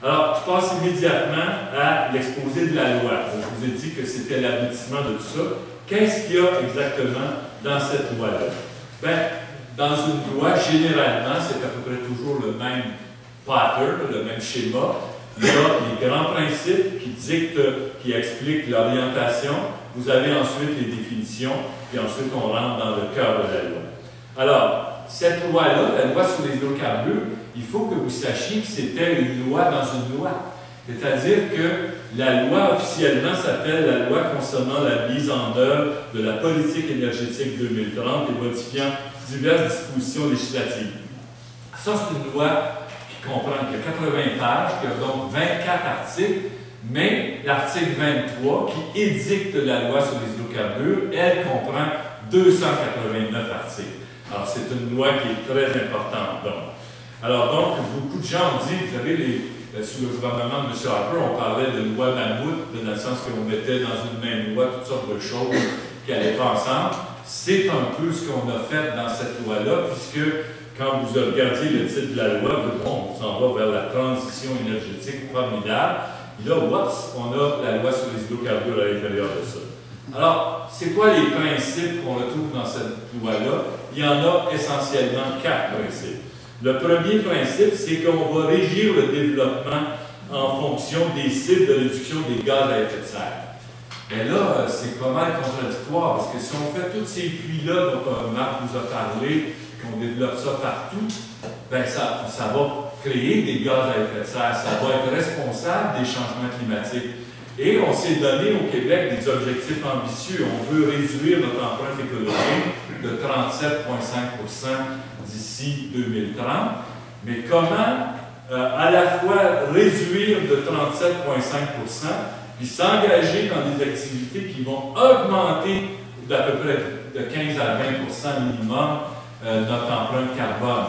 Alors, je passe immédiatement à l'exposé de la loi. Donc, je vous ai dit que c'était l'aboutissement de tout ça. Qu'est-ce qu'il y a exactement dans cette loi-là? Bien, dans une loi, généralement, c'est à peu près toujours le même pattern, le même schéma. Il y a les grands principes qui dictent, qui expliquent l'orientation. Vous avez ensuite les définitions, puis ensuite on rentre dans le cœur de la loi. Alors, cette loi-là, la loi sur les hydrocarbures, il faut que vous sachiez que c'était une loi dans une loi. C'est-à-dire que la loi officiellement s'appelle la loi concernant la mise en œuvre de la politique énergétique 2030 et modifiant diverses dispositions législatives. Ça, c'est une loi qui comprend que 80 pages, qui a donc 24 articles, mais l'article 23, qui édicte la loi sur les hydrocarbures, elle comprend 289 articles. Alors, c'est une loi qui est très importante. Donc, beaucoup de gens ont dit, vous savez, sous le gouvernement de M. Harper, on parlait de loi mammouth, dans le sens qu'on mettait dans une même loi toutes sortes de choses qui n'allaient pas ensemble. C'est un peu ce qu'on a fait dans cette loi-là, puisque quand vous regardiez le titre de la loi, on s'en va vers la transition énergétique formidable. Et là, on a la loi sur les hydrocarbures à l'intérieur de ça. Alors, c'est quoi les principes qu'on retrouve dans cette loi-là? Il y en a essentiellement 4 principes. Le premier principe, c'est qu'on va régir le développement en fonction des cibles de réduction des gaz à effet de serre. Mais là, c'est pas mal contradictoire, parce que si on fait tous ces puits-là dont Marc vous a parlé, qu'on développe ça partout, ben ça va créer des gaz à effet de serre, ça va être responsable des changements climatiques. Et on s'est donné au Québec des objectifs ambitieux. On veut réduire notre empreinte écologique de 37,5% d'ici 2030. Mais comment à la fois réduire de 37,5% puis s'engager dans des activités qui vont augmenter d'à peu près de 15 à 20% minimum notre empreinte carbone.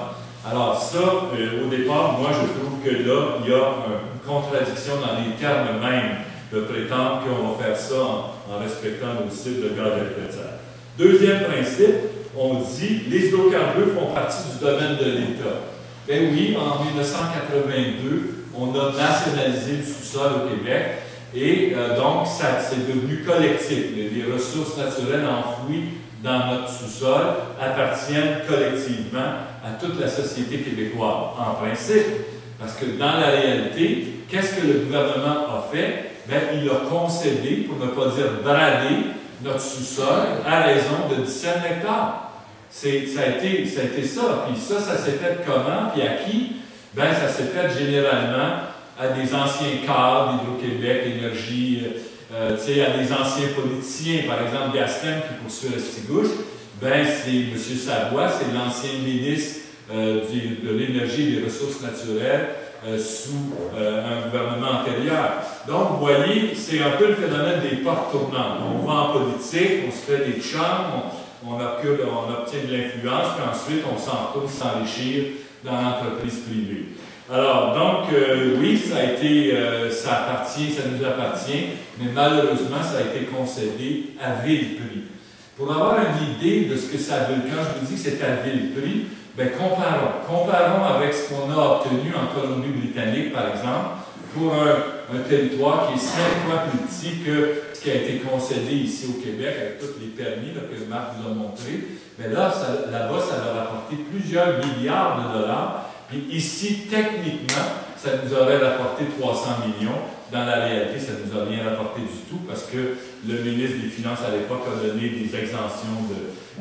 Alors ça, au départ, moi je trouve que là, il y a une contradiction dans les termes mêmes de prétendre qu'on va faire ça en respectant nos cibles de gaz à effet de serre. Deuxième principe, on dit les hydrocarbures font partie du domaine de l'État. Ben oui, en 1982, on a nationalisé le sous-sol au Québec et donc c'est devenu collectif. Les ressources naturelles enfouies dans notre sous-sol appartiennent collectivement à toute la société québécoise, en principe. Parce que dans la réalité, qu'est-ce que le gouvernement a fait? Bien, il a concédé, pour ne pas dire bradé, notre sous-sol à raison de 17 hectares. Ça a été ça. Puis ça s'est fait comment? Puis à qui? Bien, ça s'est fait généralement à des anciens cadres d'Hydro-Québec, Énergie, à des anciens politiciens. Par exemple, Gaston, qui poursuit Restigouche, bien, c'est M. Savoie, c'est l'ancien ministre de l'Énergie et des Ressources naturelles sous un gouvernement antérieur. Donc, vous voyez, c'est un peu le phénomène des portes tournantes. On va en politique, on se fait des chums, on obtient de l'influence, puis ensuite on s'en retourne s'enrichir dans l'entreprise privée. Alors, donc, oui, ça nous appartient, mais malheureusement, ça a été concédé à vil prix. Pour avoir une idée de ce que ça veut, quand je vous dis que c'est à vil prix, bien, comparons avec ce qu'on a obtenu en Colombie-Britannique, par exemple, pour un territoire qui est 5 fois plus petit que ce qui a été concédé ici au Québec, avec tous les permis là, que Marc vous a montré. Mais là, là-bas, ça va rapporter plusieurs milliards de dollars. Puis ici, techniquement, ça nous aurait rapporté 300 millions. Dans la réalité, ça ne nous a rien rapporté du tout parce que le ministre des Finances à l'époque a donné des exemptions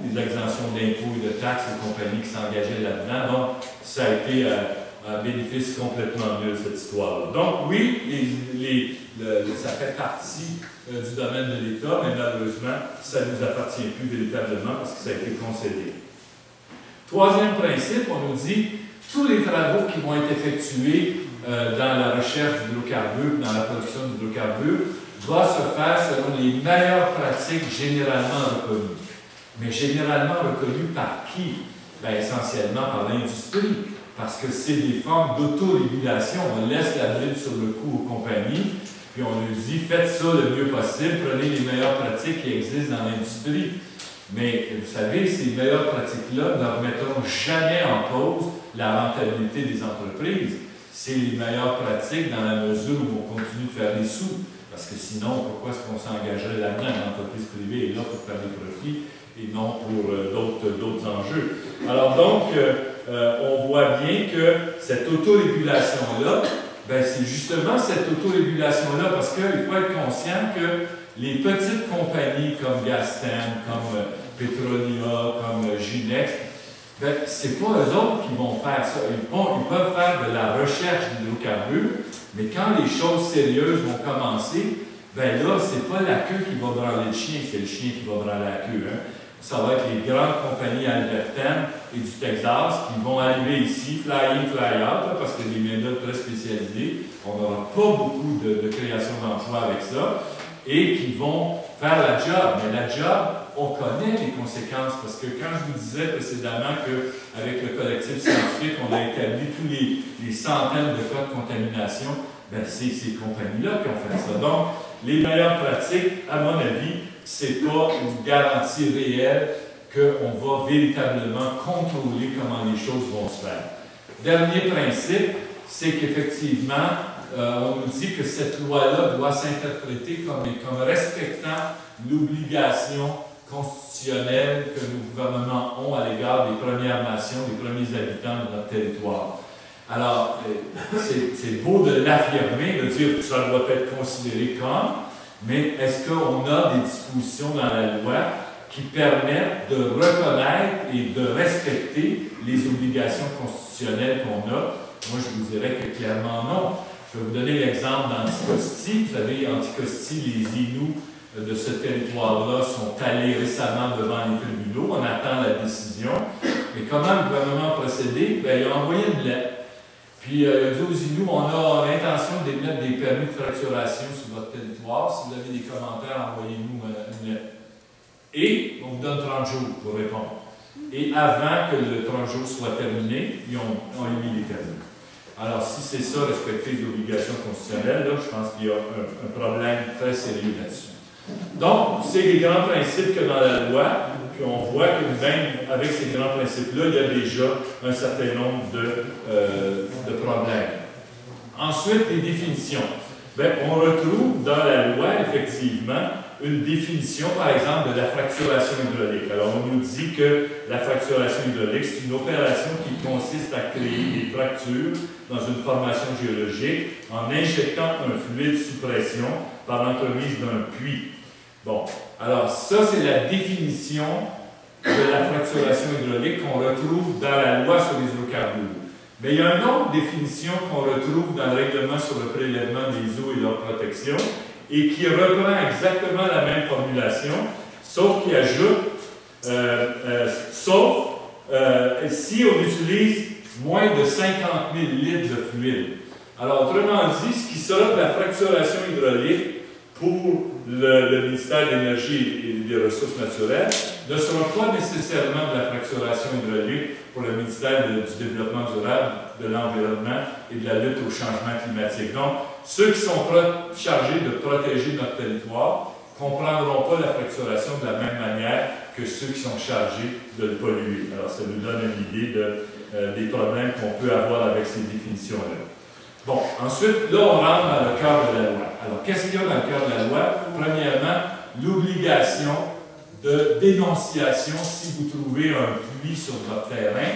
d'impôts et de taxes aux compagnies qui s'engageaient là-dedans. Donc, ça a été un bénéfice complètement nul, cette histoire-là. Donc, oui, ça fait partie du domaine de l'État, mais malheureusement, ça ne nous appartient plus véritablement parce que ça a été concédé. Troisième principe, on nous dit tous les travaux qui vont être effectués dans la recherche d'hydrocarbures, dans la production d'hydrocarbures, doivent se faire selon les meilleures pratiques généralement reconnues. Mais généralement reconnues par qui? Bien, essentiellement par l'industrie, parce que c'est des formes d'autorégulation. On laisse la bride sur le cou aux compagnies, puis on leur dit faites ça le mieux possible, prenez les meilleures pratiques qui existent dans l'industrie. Mais vous savez, ces meilleures pratiques-là ne remettront jamais en cause la rentabilité des entreprises. c'est les meilleures pratiques dans la mesure où on continue de faire des sous. Parce que sinon, pourquoi est-ce qu'on s'engagerait là-dedans? L'entreprise privée est là pour faire des profits et non pour d'autres enjeux. Alors donc, on voit bien que cette autorégulation-là, ben c'est justement cette autorégulation-là, parce qu'il faut être conscient que les petites compagnies comme Gastem, comme Petrolia, comme Ginex, ben, c'est pas eux autres qui vont faire ça. Ils peuvent faire de la recherche d'hydrocarbures, mais quand les choses sérieuses vont commencer, ben là, c'est pas la queue qui va branler le chien, c'est le chien qui va branler la queue. Hein. Ça va être les grandes compagnies albertaines et du Texas qui vont arriver ici, fly in, fly out, là, parce que des main-d'œuvre très spécialisées. On n'aura pas beaucoup de création d'emplois avec ça, et qui vont faire la job. Mais la job, on connaît les conséquences, parce que quand je vous disais précédemment qu'avec le collectif scientifique, on a établi tous les centaines de cas de contamination, ben c'est ces compagnies-là qui ont fait ça. Donc, les meilleures pratiques, à mon avis, c'est pas une garantie réelle qu'on va véritablement contrôler comment les choses vont se faire. Dernier principe, c'est qu'effectivement, on nous dit que cette loi-là doit s'interpréter comme respectant l'obligation constitutionnelle que nos gouvernements ont à l'égard des Premières Nations, des premiers habitants de notre territoire. Alors, c'est beau de l'affirmer, de dire que ça doit être considéré comme, mais est-ce qu'on a des dispositions dans la loi qui permettent de reconnaître et de respecter les obligations constitutionnelles qu'on a? Moi, je vous dirais que clairement non. Je vais vous donner l'exemple d'Anticosti. Vous savez, Anticosti, les Inuits de ce territoire-là sont allés récemment devant les tribunaux. On attend la décision. Et comment le gouvernement a procédé? Bien, il a envoyé une lettre. Puis, il a dit aux Inuits, on a l'intention d'émettre des permis de fracturation sur votre territoire. Si vous avez des commentaires, envoyez-nous une lettre. Et on vous donne 30 jours pour répondre. Et avant que le 30 jours soit terminé, ils ont émis les permis. Alors, si c'est ça, respecter les obligations constitutionnelles, là, je pense qu'il y a un problème très sérieux là-dessus. Donc, c'est les grands principes que dans la loi, puis on voit que même avec ces grands principes-là, il y a déjà un certain nombre de problèmes. Ensuite, les définitions. Bien, on retrouve dans la loi, effectivement, une définition, par exemple, de la fracturation hydraulique. Alors, on nous dit que la fracturation hydraulique, c'est une opération qui consiste à créer des fractures dans une formation géologique en injectant un fluide sous pression par l'entremise d'un puits. Bon, alors ça, c'est la définition de la fracturation hydraulique qu'on retrouve dans la loi sur les hydrocarbures. Mais il y a une autre définition qu'on retrouve dans le règlement sur le prélèvement des eaux et leur protection, et qui reprend exactement la même formulation, sauf qu'il ajoute, si on utilise moins de 50 000 litres de fluide. Alors, autrement dit, ce qui sera de la fracturation hydraulique pour le ministère de l'Énergie et des Ressources naturelles ne sera pas nécessairement de la fracturation hydraulique pour le ministère du Développement durable, de l'Environnement et de la lutte au changement climatique. Donc, ceux qui sont chargés de protéger notre territoire ne comprendront pas la fracturation de la même manière que ceux qui sont chargés de le polluer. Alors, ça nous donne une idée des problèmes qu'on peut avoir avec ces définitions-là. Bon, ensuite, là, on rentre dans le cœur de la loi. Alors, qu'est-ce qu'il y a dans le cœur de la loi? Premièrement, l'obligation de dénonciation si vous trouvez un puits sur votre terrain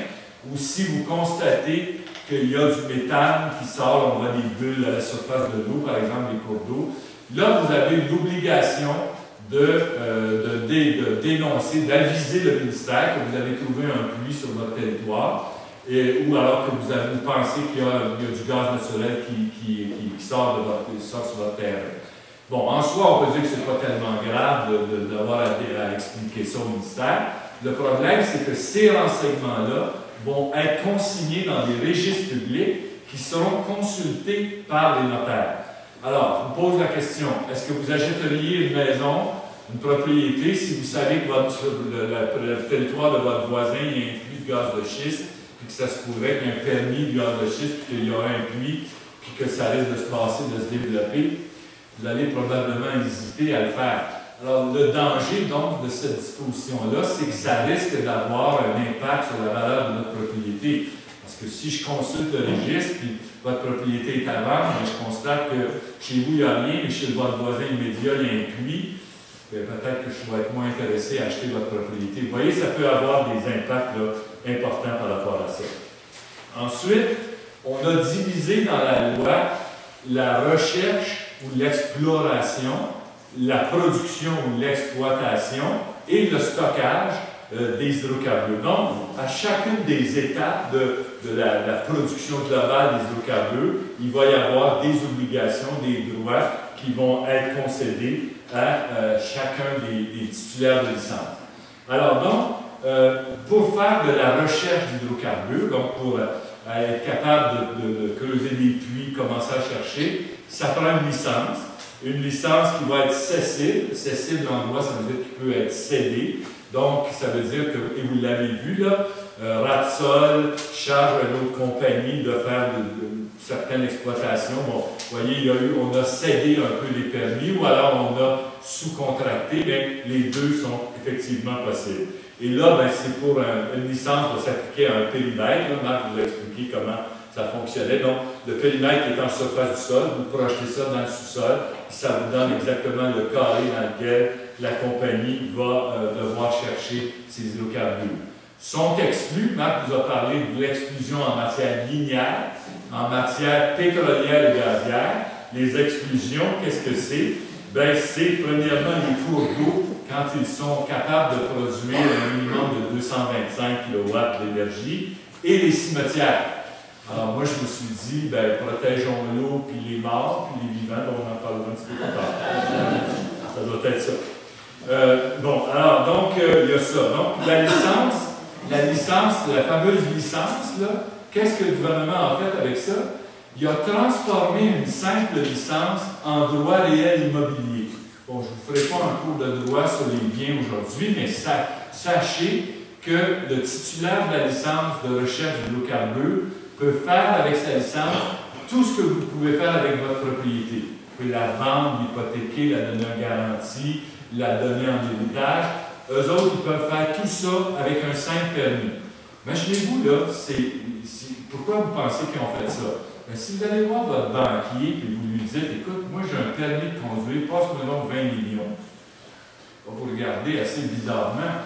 ou si vous constatez qu'il y a du méthane qui sort, on voit des bulles à la surface de l'eau, par exemple des cours d'eau. Là, vous avez l'obligation de dénoncer, d'aviser le ministère que vous avez trouvé un puits sur votre territoire. Ou alors que vous pensez qu'il y a du gaz naturel qui sort sur votre terrain. Bon, en soi, on peut dire que ce n'est pas tellement grave d'avoir à expliquer ça au ministère. Le problème, c'est que ces renseignements-là vont être consignés dans des registres publics qui seront consultés par les notaires. Alors, je vous pose la question, est-ce que vous achèteriez une maison, une propriété, si vous savez que le territoire de votre voisin il y a un puits de gaz de schiste, puis que ça se pourrait qu'il y ait un permis de gaz de schiste, puis qu'il y aura un puits, puis que ça risque de se passer, de se développer, vous allez probablement hésiter à le faire. Alors, le danger, donc, de cette disposition-là, c'est que ça risque d'avoir un impact sur la valeur de notre propriété. Parce que si je consulte le registre, puis votre propriété est à vendre, mais je constate que chez vous, il n'y a rien, mais chez votre voisin immédiat, il y a un puits. Peut-être que je vais être moins intéressé à acheter votre propriété. Vous voyez, ça peut avoir des impacts là, importants par rapport à ça. Ensuite, on a divisé dans la loi la recherche ou l'exploration, la production ou l'exploitation et le stockage des hydrocarbures. Donc, à chacune des étapes de la production globale des hydrocarbures, il va y avoir des obligations, des droits qui vont être concédés à chacun des titulaires de licence. Alors donc, pour faire de la recherche d'hydrocarbures, donc pour être capable de creuser des puits, commencer à chercher, ça prend une licence qui va être cessible. Cessible en droit, ça veut dire qu'il peut être cédé. Donc, ça veut dire que, et vous l'avez vu là, Rapsol charge à une autre compagnie de faire certaines exploitations. Bon, vous voyez, on a cédé un peu les permis ou alors on a sous-contracté, mais les deux sont effectivement possibles. Et là, ben, c'est pour une licence de s'appliquer à un périmètre. Là, Marc vous a expliqué comment ça fonctionnait. Donc, le périmètre est en surface du sol, vous projetez ça dans le sous-sol, et ça vous donne exactement le carré dans lequel la compagnie va devoir chercher ses hydrocarbures. Sont exclus, Marc vous a parlé de l'exclusion en matière linéaire, en matière pétrolière et gazière. Les exclusions, qu'est-ce que c'est? Bien, c'est premièrement les cours d'eau, quand ils sont capables de produire un minimum de 225 kW d'énergie, et les cimetières. Alors moi, je me suis dit, ben, protégeons l'eau, puis les morts, puis les vivants, dont on en parlera un petit peu plus tard. Ça doit être ça. Bon, alors, donc, il y a ça. Donc, la licence, la fameuse licence, là, qu'est-ce que le gouvernement a fait avec ça? Il a transformé une simple licence en droit réel immobilier. Bon, je ne vous ferai pas un cours de droit sur les biens aujourd'hui, mais sachez que le titulaire de la licence de recherche d'hydrocarbures peut faire avec sa licence tout ce que vous pouvez faire avec votre propriété. Vous pouvez la vendre, l'hypothéquer, la donner en garantie, la donner en héritage. Eux autres, ils peuvent faire tout ça avec un simple permis. Imaginez-vous, là, pourquoi vous pensez qu'ils ont fait ça? Bien, si vous allez voir votre banquier et vous lui dites, écoute, moi j'ai un permis de conduire, passe-moi donc 20 millions. On va vous regarder assez bizarrement.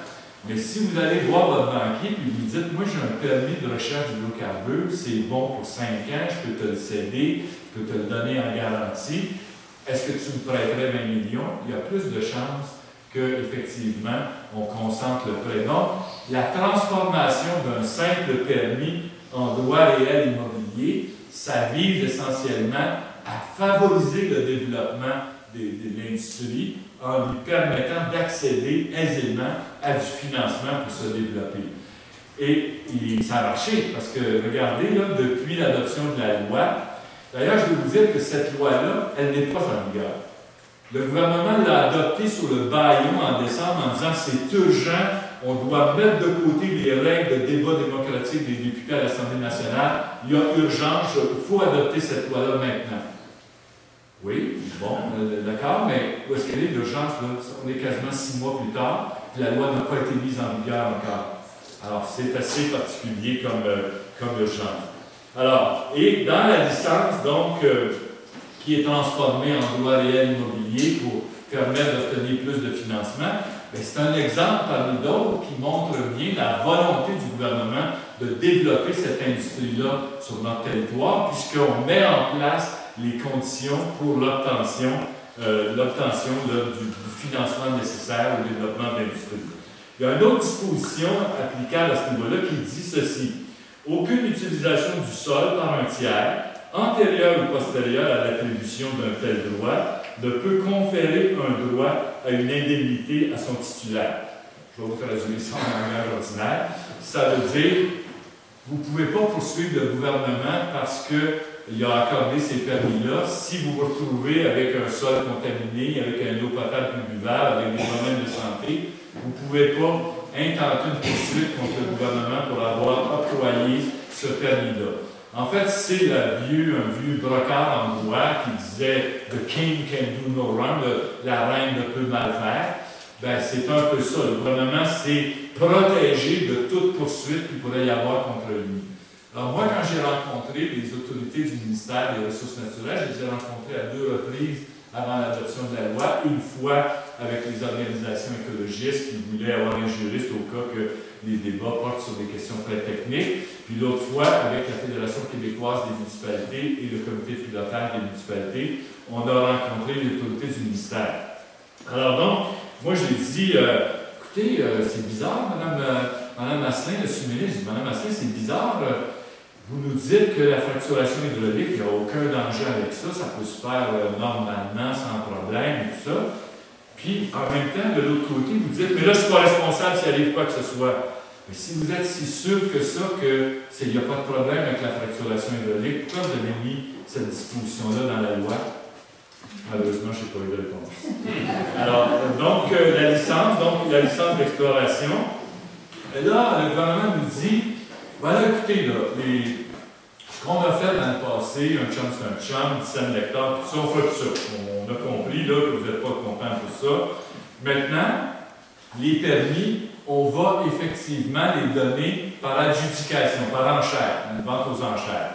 Mais si vous allez voir votre banquier et vous lui dites, moi j'ai un permis de recherche d'hydrocarbures, c'est bon pour 5 ans, je peux te le céder, je peux te le donner en garantie, est-ce que tu me prêterais 20 millions? Il y a plus de chances qu'effectivement on consente le prêt. Donc, la transformation d'un simple permis en droit réel immobilier, ça vise essentiellement à favoriser le développement de l'industrie en lui permettant d'accéder aisément à du financement pour se développer. Et ça a marché, parce que, regardez, là, depuis l'adoption de la loi, d'ailleurs, je vais vous dire que cette loi-là, elle n'est pas en vigueur. Le gouvernement l'a adoptée sur le bâillon en décembre en disant que c'est urgent, on doit mettre de côté les règles de débat démocratique des députés à l'Assemblée nationale, il y a urgence, il faut adopter cette loi-là maintenant. Oui, bon, d'accord, mais où est-ce qu'elle est l'urgence? On est quasiment 6 mois plus tard, puis la loi n'a pas été mise en vigueur encore. Alors, c'est assez particulier comme urgence. Alors, et dans la licence, donc, qui est transformée en droit réel immobilier pour permettre d'obtenir plus de financement, c'est un exemple parmi d'autres qui montre bien la volonté du gouvernement de développer cette industrie-là sur notre territoire, puisqu'on met en place les conditions pour l'obtention du financement nécessaire au développement de l'industrie. Il y a une autre disposition applicable à ce niveau-là qui dit ceci. Aucune utilisation du sol par un tiers, antérieur ou postérieur à l'attribution d'un tel droit, ne peut conférer un droit à une indemnité à son titulaire. Je vais vous traduire ça en langage ordinaire. Ça veut dire, vous ne pouvez pas poursuivre le gouvernement parce qu'il a accordé ces permis-là si vous vous retrouvez avec un sol contaminé, avec un eau potable plus buvable, avec des problèmes de santé. Vous ne pouvez pas intenter une poursuite contre le gouvernement pour avoir octroyé ce permis-là. En fait, c'est un vieux brocard en droit qui disait « The king can do no wrong », la reine ne peut mal faire. Ben, c'est un peu ça. Le gouvernement s'est protégé de toute poursuite qu'il pourrait y avoir contre lui. Alors moi, quand j'ai rencontré les autorités du ministère des Ressources naturelles, je les ai rencontrées à 2 reprises avant l'adoption de la loi, une fois avec les organisations écologistes qui voulaient avoir un juriste au cas que les débats portent sur des questions très techniques, puis l'autre fois avec la Fédération québécoise des municipalités et le comité de pilotage des municipalités, on a rencontré les autorités du ministère. Alors donc, moi je lui ai dit, écoutez, c'est bizarre, Madame Asselin, le sous-ministre, Madame Asselin, c'est bizarre, vous nous dites que la fracturation hydraulique, il n'y a aucun danger avec ça, ça peut se faire normalement, sans problème, et tout ça. Puis, en même temps, de l'autre côté, vous dites, mais là, je ne suis pas responsable s'il arrive quoi que ce soit. Mais si vous êtes si sûr que ça, qu'il n'y a pas de problème avec la fracturation hydraulique, pourquoi vous avez mis cette disposition-là dans la loi? Malheureusement, je n'ai pas eu de réponse. Alors, donc, la licence d'exploration. Et là, le gouvernement nous dit, voilà, écoutez, là, ce qu'on a fait dans le passé, un chum c'est un chum, 17 hectares, tout ça, on fait tout ça. On a compris là, que vous n'êtes pas content pour ça. Maintenant, les permis, on va effectivement les donner par adjudication, par enchère, une vente aux enchères.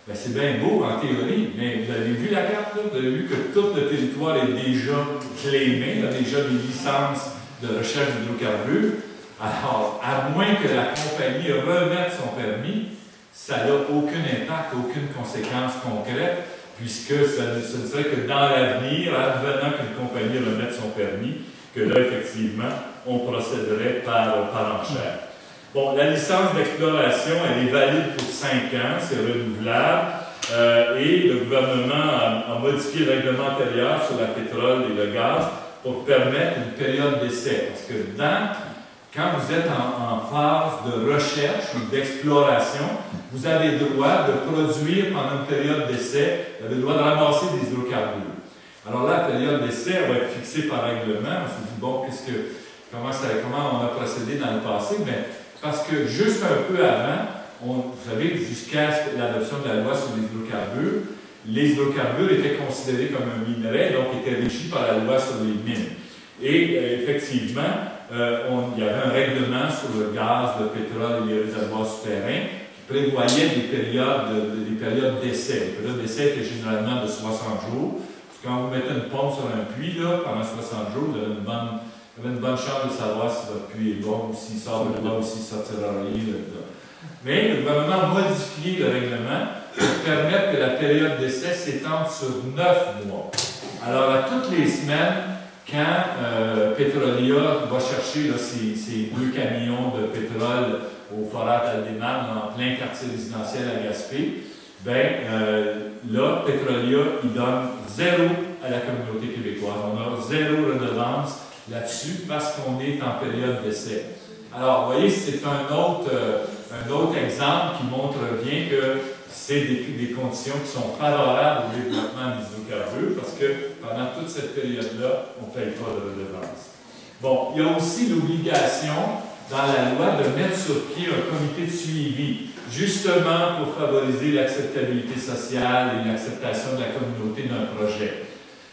Bien, c'est bien beau en théorie, mais vous avez vu la carte, là? Vous avez vu que tout le territoire est déjà claimé, il y a déjà des licences de recherche d'hydrocarbures. Alors, à moins que la compagnie remette son permis, ça n'a aucun impact, aucune conséquence concrète, puisque ce ne serait que dans l'avenir, advenant qu'une compagnie remette son permis, que là, effectivement, on procéderait par enchère. Bon, la licence d'exploration, elle est valide pour 5 ans, c'est renouvelable, et le gouvernement a modifié le règlement antérieur sur le pétrole et le gaz pour permettre une période d'essai. Parce que quand vous êtes en phase de recherche ou d'exploration, vous avez le droit de produire pendant une période d'essai, vous avez le droit de ramasser des hydrocarbures. Alors là, la période d'essai, elle va être fixée par règlement. On se dit, bon, comment on a procédé dans le passé? Mais parce que juste un peu avant, vous savez, jusqu'à l'adoption de la loi sur les hydrocarbures étaient considérés comme un minerai, donc étaient régis par la loi sur les mines. Et effectivement, il y avait un règlement sur le gaz, le pétrole et les réservoirs souterrains qui prévoyait des périodes d'essai. Les périodes d'essai étaient généralement de 60 jours. Parce que quand vous mettez une pompe sur un puits, là, pendant 60 jours, vous avez une bonne chance de savoir si votre puits est bon, ou s'il sort de là, ou s'il sortira rien. Mais le gouvernement a modifié le règlement pour permettre que la période d'essai s'étende sur 9 mois. Alors, à toutes les semaines, quand Petrolia va chercher là, ses 2 camions de pétrole au forage Aldemar en plein quartier résidentiel à Gaspé, là, Petrolia, il donne 0 à la communauté québécoise. On a 0 redevance là-dessus parce qu'on est en période d'essai. Alors, vous voyez, c'est un autre exemple qui montre bien que c'est des conditions qui sont favorables au développement des hydrocarbures parce que pendant toute cette période-là, on ne paye pas de redevance. Bon, il y a aussi l'obligation dans la loi de mettre sur pied un comité de suivi, justement pour favoriser l'acceptabilité sociale et l'acceptation de la communauté d'un projet.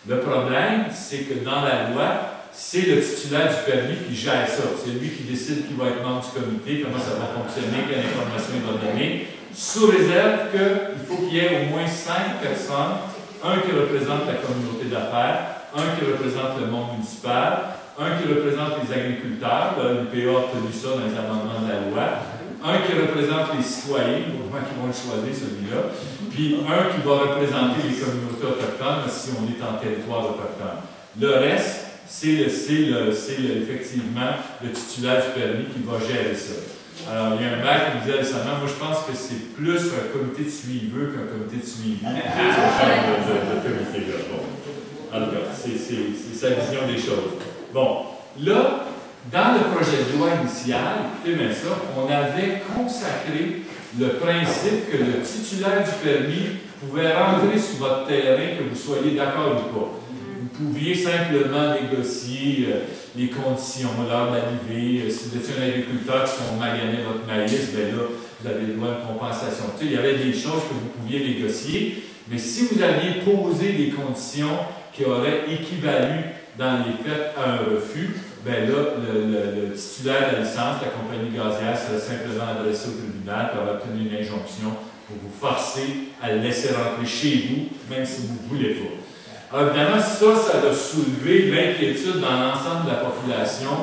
Le problème, c'est que dans la loi, c'est le titulaire du permis qui gère ça. C'est lui qui décide qui va être membre du comité, comment ça va fonctionner, quelle information il va donner, sous réserve qu'il faut qu'il y ait au moins 5 personnes, un qui représente la communauté d'affaires, un qui représente le monde municipal, un qui représente les agriculteurs, l'UPA a obtenu ça dans les amendements de la loi, un qui représente les citoyens, au moins qui vont le choisir celui-là, puis un qui va représenter les communautés autochtones si on est en territoire autochtone. Le reste, c'est effectivement le titulaire du permis qui va gérer ça. Alors, il y a un maire qui me disait récemment, moi je pense que c'est plus un comité de suiveux qu'un comité de suivi. C'est ce genre de comité-là. Bon. Alors, c'est sa vision des choses. Bon, là, dans le projet de loi initial, écoutez bien ça, on avait consacré le principe que le titulaire du permis pouvait rentrer sur votre terrain, que vous soyez d'accord ou pas. Vous pouviez simplement négocier les conditions, l'heure d'arrivée. Si vous étiez un agriculteur qui maganait votre maïs, bien là, vous avez le droit de compensation. Tu sais, il y avait des choses que vous pouviez négocier, mais si vous aviez posé des conditions qui auraient équivalu dans les faits à un refus, bien là, le titulaire de la licence, la compagnie gazière, sera simplement adressé au tribunal pour obtenir une injonction pour vous forcer à le laisser rentrer chez vous, même si vous ne voulez pas. Alors évidemment, ça a soulevé l'inquiétude dans l'ensemble de la population.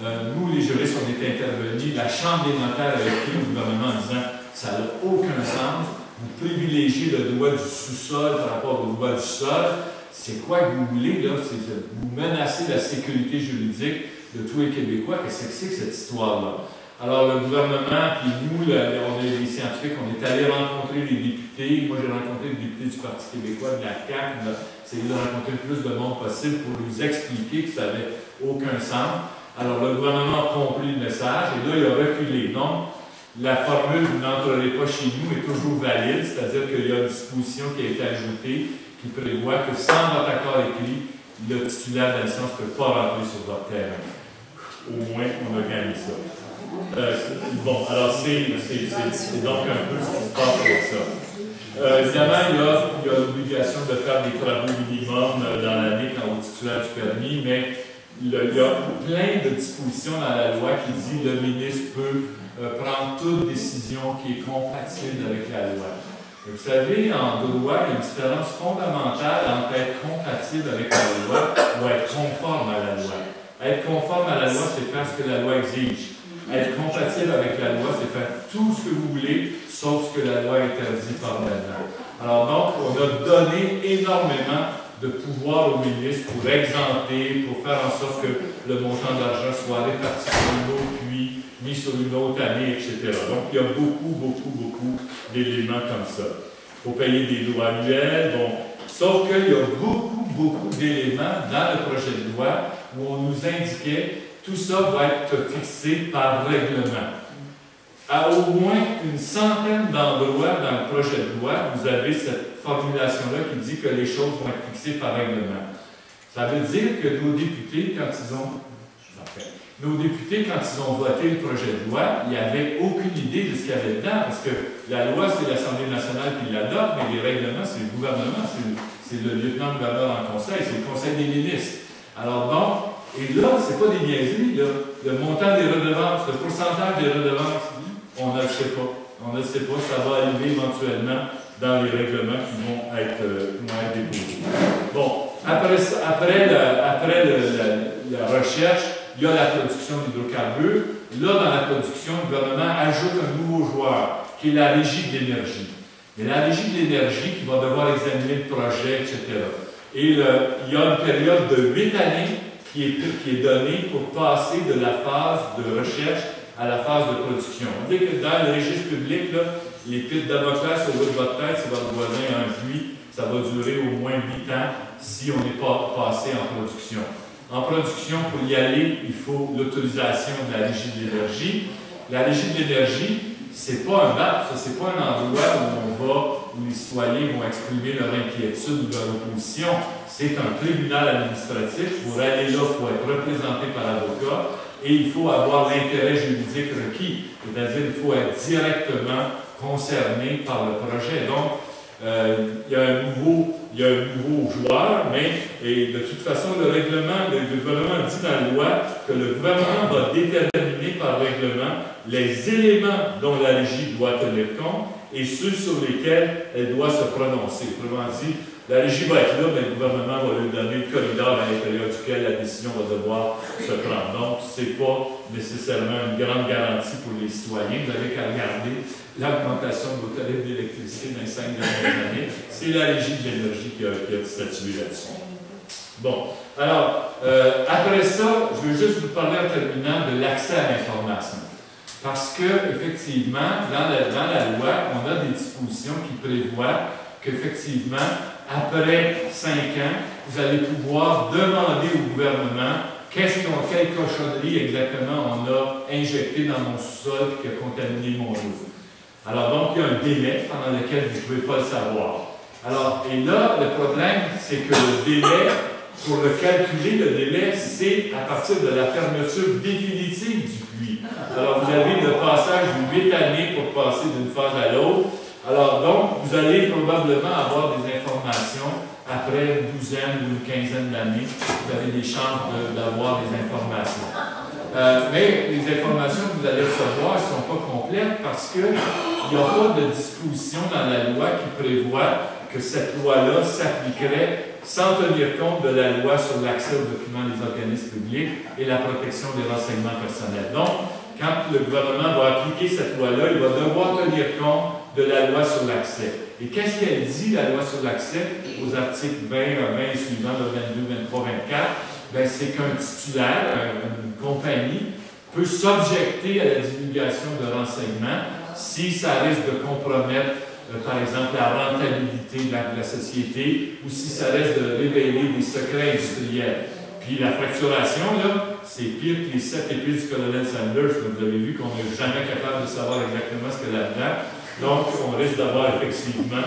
Nous, les juristes, on est intervenus, la Chambre des notaires a écrit au gouvernement en disant « ça n'a aucun sens, vous privilégiez le droit du sous-sol par rapport au droit du sol, c'est quoi que vous voulez, là? Vous menacez la sécurité juridique de tous les Québécois, qu'est-ce que c'est que cette histoire-là? » Alors le gouvernement, puis nous, on est les scientifiques, on est allés rencontrer les députés. Moi, j'ai rencontré les députés du Parti québécois, de la CAQ, on a essayé de rencontrer le plus de monde possible pour nous expliquer que ça n'avait aucun sens. Alors le gouvernement a compris le message et là, il a reculé. Donc, la formule « vous n'entrerez pas chez nous » est toujours valide, c'est-à-dire qu'il y a une disposition qui a été ajoutée qui prévoit que sans votre accord écrit, le titulaire de la licence ne peut pas rentrer sur votre terrain. Au moins, on a gagné ça. Bon, alors c'est donc un peu ce qui se passe avec ça. Évidemment, il y a l'obligation de faire des travaux minimum dans l'année quand au titulaire du permis, mais il y a plein de dispositions dans la loi qui dit que le ministre peut prendre toute décision qui est compatible avec la loi. Et vous savez, en droit, il y a une différence fondamentale entre être compatible avec la loi ou être conforme à la loi. Être conforme à la loi, c'est faire ce que la loi exige. Être compatible avec la loi, c'est faire tout ce que vous voulez, sauf ce que la loi interdit formellement. Alors donc, on a donné énormément de pouvoir au ministre pour exempter, pour faire en sorte que le montant d'argent soit réparti sur une autre puis mis sur une autre année, etc. Donc, il y a beaucoup d'éléments comme ça. Il faut payer des lois annuelles, bon. Sauf qu'il y a beaucoup d'éléments dans le projet de loi où on nous indiquait tout ça va être fixé par règlement. À au moins une centaine d'endroits dans le projet de loi, vous avez cette formulation-là qui dit que les choses vont être fixées par règlement. Ça veut dire que nos députés, quand ils ont voté le projet de loi, ils n'avaient aucune idée de ce qu'il y avait dedans, parce que la loi, c'est l'Assemblée nationale qui l'adopte, mais les règlements, c'est le gouvernement, c'est le lieutenant-gouverneur en conseil, c'est le conseil des ministres. Alors donc, et là, ce n'est pas des niaiseries, le montant des redevances, le pourcentage des redevances, on ne le sait pas. On ne le sait pas, ça va arriver éventuellement dans les règlements qui vont être déposés. Bon, après la recherche, il y a la production d'hydrocarbures. Là, dans la production, le gouvernement ajoute un nouveau joueur, qui est la Régie de l'énergie. Mais la Régie de l'énergie qui va devoir examiner le projet, etc. Et il y a une période de 8 années qui est donnée pour passer de la phase de recherche à la phase de production. On dit que dans le registre public, là, les piles d'Amoclès au bout de votre tête, si votre voisin a un puits, ça va durer au moins 8 ans si on n'est pas passé en production. En production, pour y aller, il faut l'autorisation de la Régie de l'énergie. La Régie de l'énergie, c'est pas un BAP, c'est pas un endroit où les citoyens vont exprimer leur inquiétude ou leur opposition. C'est un tribunal administratif. Pour aller là, il faut être représenté par avocat et il faut avoir l'intérêt juridique requis. C'est-à-dire qu'il faut être directement concerné par le projet. Donc, il y a un nouveau joueur, mais de toute façon, le gouvernement dit dans la loi que le gouvernement va déterminer par règlement les éléments dont la Régie doit tenir compte et ceux sur lesquels elle doit se prononcer. Autrement dit, la Régie va être là, mais le gouvernement va lui donner le corridor à l'intérieur duquel la décision va devoir se prendre. Donc, ce n'est pas nécessairement une grande garantie pour les citoyens. Vous n'avez qu'à regarder l'augmentation de vos tarifs d'électricité dans les 5 dernières années. C'est la Régie de l'énergie qui a statué là-dessus. Bon, alors, après ça, je veux juste vous parler en terminant de l'accès à l'information. Parce que, effectivement, dans la loi, on a des dispositions qui prévoient qu'effectivement, après 5 ans, vous allez pouvoir demander au gouvernement quelle cochonnerie exactement on a injecté dans mon sous-sol et qui a contaminé mon eau. Alors donc, il y a un délai pendant lequel vous ne pouvez pas le savoir. Alors, et là, le problème, c'est que le délai, pour le calculer, le délai, c'est à partir de la fermeture définitive du puits. Alors, vous avez le passage de 8 années pour passer d'une phase à l'autre. Alors, donc, vous allez probablement avoir des informations après une douzaine ou une quinzaine d'années, vous avez des chances d'avoir des informations. Mais les informations que vous allez recevoir ne sont pas complètes parce qu'il n'y a pas de disposition dans la loi qui prévoit que cette loi-là s'appliquerait sans tenir compte de la loi sur l'accès aux documents des organismes publics et la protection des renseignements personnels. Donc, quand le gouvernement va appliquer cette loi-là, il va devoir tenir compte de la loi sur l'accès. Et qu'est-ce qu'elle dit, la loi sur l'accès, aux articles 20 et suivants, 22, 23, 24? Ben, c'est qu'un titulaire, une compagnie, peut s'objecter à la divulgation de renseignements si ça risque de compromettre, par exemple, la rentabilité de la société ou si ça risque de révéler des secrets industriels. Puis la facturation, là, c'est pire que les 7 épées du colonel Sanders, que vous avez vu qu'on n'est jamais capable de savoir exactement ce qu'il y a là-dedans. Donc, on risque d'avoir effectivement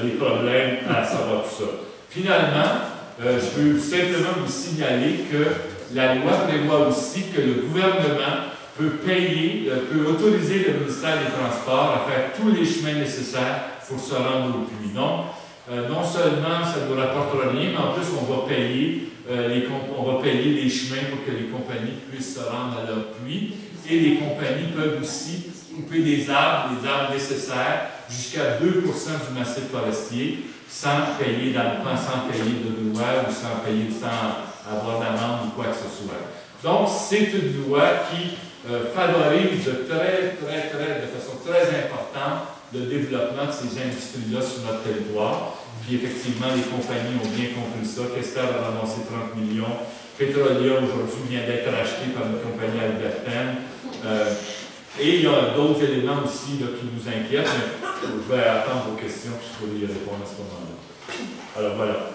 des problèmes à savoir tout ça. Finalement, je veux simplement vous signaler que la loi prévoit aussi que le gouvernement peut autoriser le ministère des Transports à faire tous les chemins nécessaires pour se rendre au puits. Donc, non seulement ça ne nous rapportera rien, mais en plus on va payer les chemins pour que les compagnies puissent se rendre à leur puits. Et les compagnies peuvent aussi couper des arbres nécessaires jusqu'à 2% du massif forestier sans payer de droits ou sans avoir d'amende ou quoi que ce soit. Donc, c'est une loi qui favorise de façon très importante le développement de ces industries-là sur notre territoire. Puis effectivement, les compagnies ont bien compris ça. Kester a ramassé 30 millions. Petrolia, aujourd'hui, vient d'être acheté par une compagnie albertaine. Et il y a d'autres éléments aussi là, qui nous inquiètent, mais je vais attendre vos questions puis je pourrai y répondre à ce moment-là. Alors voilà.